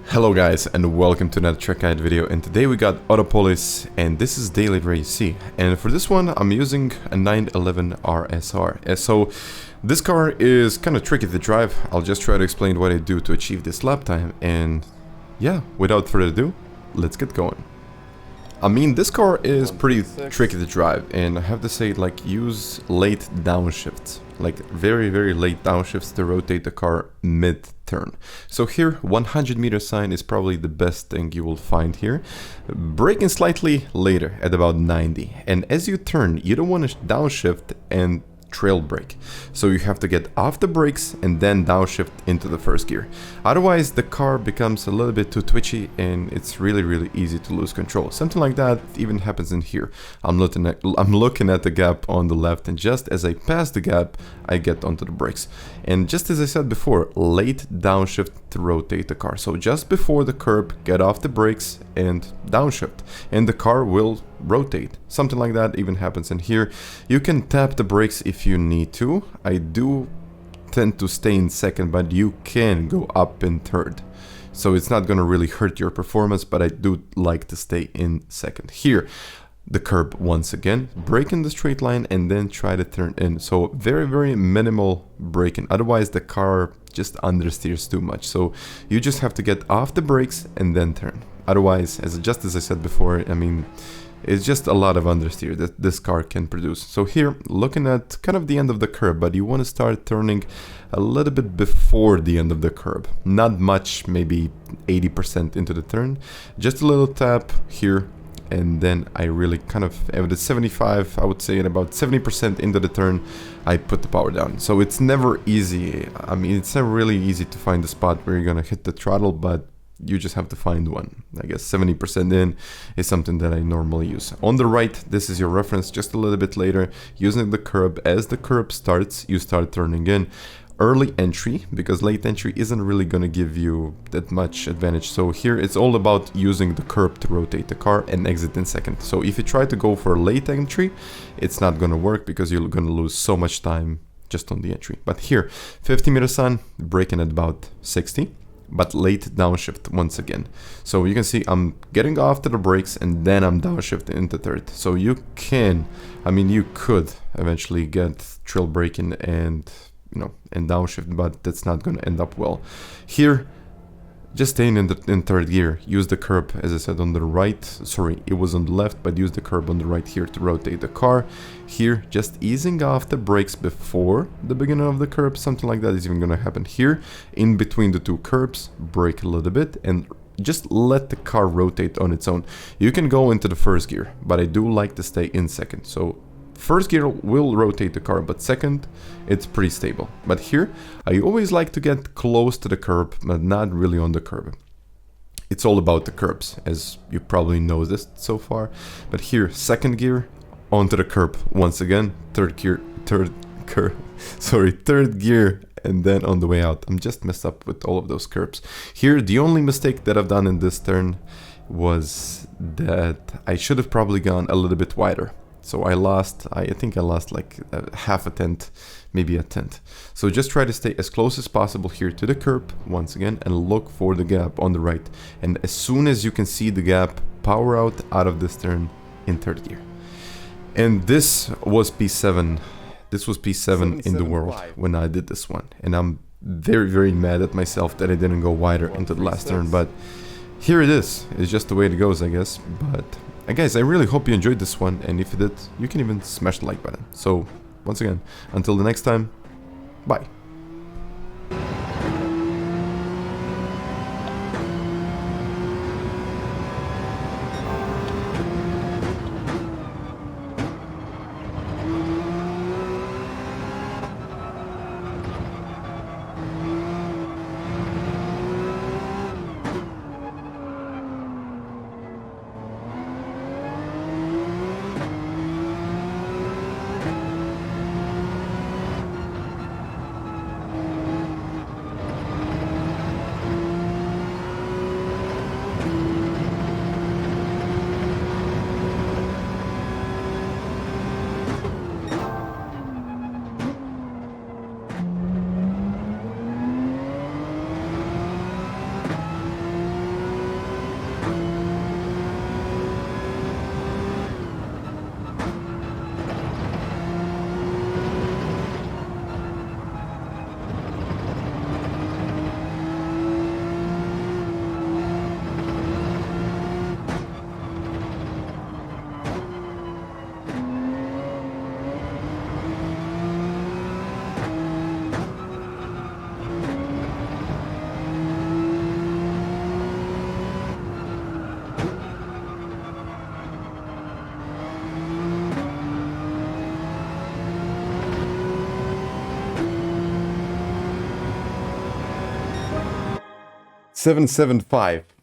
Hello guys and welcome to another track guide video, and today we got Autopolis and this is daily race, and for this one I'm using a 911 RSR. So this car is kind of tricky to drive. I'll just try to explain what I do to achieve this lap time, and yeah, without further ado, let's get going. I mean, this car is pretty tricky to drive, and I have to say, like, use late downshifts, like very late downshifts to rotate the car mid-turn. So here, 100-meter sign is probably the best thing you will find here. Braking slightly later at about 90, and as you turn, you don't want to downshift and trail brake, so you have to get off the brakes and then downshift into the first gear. Otherwise the car becomes a little bit too twitchy and it's really easy to lose control. Something like that even happens in here. I'm looking at the gap on the left, and just as I pass the gap I get onto the brakes, and just as I said before, late downshift to rotate the car. So just before the curb, get off the brakes and downshift and the car will rotate. Something like that even happens in here. You can tap the brakes if you need to. I do tend to stay in second, but you can go up in third, so it's not gonna really hurt your performance, but I do like to stay in second. Here, the curb once again, brake in the straight line and then try to turn in. So very minimal braking, otherwise the car just understeers too much. So you just have to get off the brakes and then turn. Otherwise, just as I said before, I mean, it's just a lot of understeer that this car can produce. So here, looking at kind of the end of the curb, but you want to start turning a little bit before the end of the curb. Not much, maybe 80% into the turn. Just a little tap here, and then I really kind of, at 75, I would say at about 70% into the turn, I put the power down. So it's never easy. I mean, it's never really easy to find the spot where you're gonna hit the throttle, but you just have to find one. I guess 70% in is something that I normally use. On the right, this is your reference. Just a little bit later, using the curb, as the curb starts, you start turning in. Early entry, because late entry isn't really going to give you that much advantage. So here it's all about using the curb to rotate the car and exit in second. So if you try to go for late entry, it's not going to work because you're going to lose so much time just on the entry. But here, 50-meter sun, braking at about 60. But late downshift once again. So you can see I'm getting off to the brakes and then I'm downshifting into third. So you can, I mean, you could eventually get trail braking and, you know, and downshift, but that's not going to end up well. Here, just staying in third gear, use the curb, as I said, on the right. Sorry, it was on the left, but use the curb on the right here to rotate the car. Here, just easing off the brakes before the beginning of the curb. Something like that is even going to happen here. In between the two curbs, brake a little bit and just let the car rotate on its own. You can go into the first gear, but I do like to stay in second. So first gear will rotate the car, but second, it's pretty stable. But here, I always like to get close to the curb, but not really on the curb. It's all about the curbs, as you probably noticed so far. But here, second gear, onto the curb once again. Third gear, third gear, and then on the way out. I'm just messed up with all of those curbs. Here, the only mistake that I've done in this turn was that I should have probably gone a little bit wider. So I think I lost like half a tenth, maybe a tenth. So just try to stay as close as possible here to the curb once again and look for the gap on the right. And as soon as you can see the gap, power out of this turn in third gear. And this was P7. This was P7 in the world when I did this one. And I'm very mad at myself that I didn't go wider into the last turn. But here it is. It's just the way it goes, I guess. But guys, I really hope you enjoyed this one, and if you did, you can even smash the like button. So, once again, until the next time, bye. 775.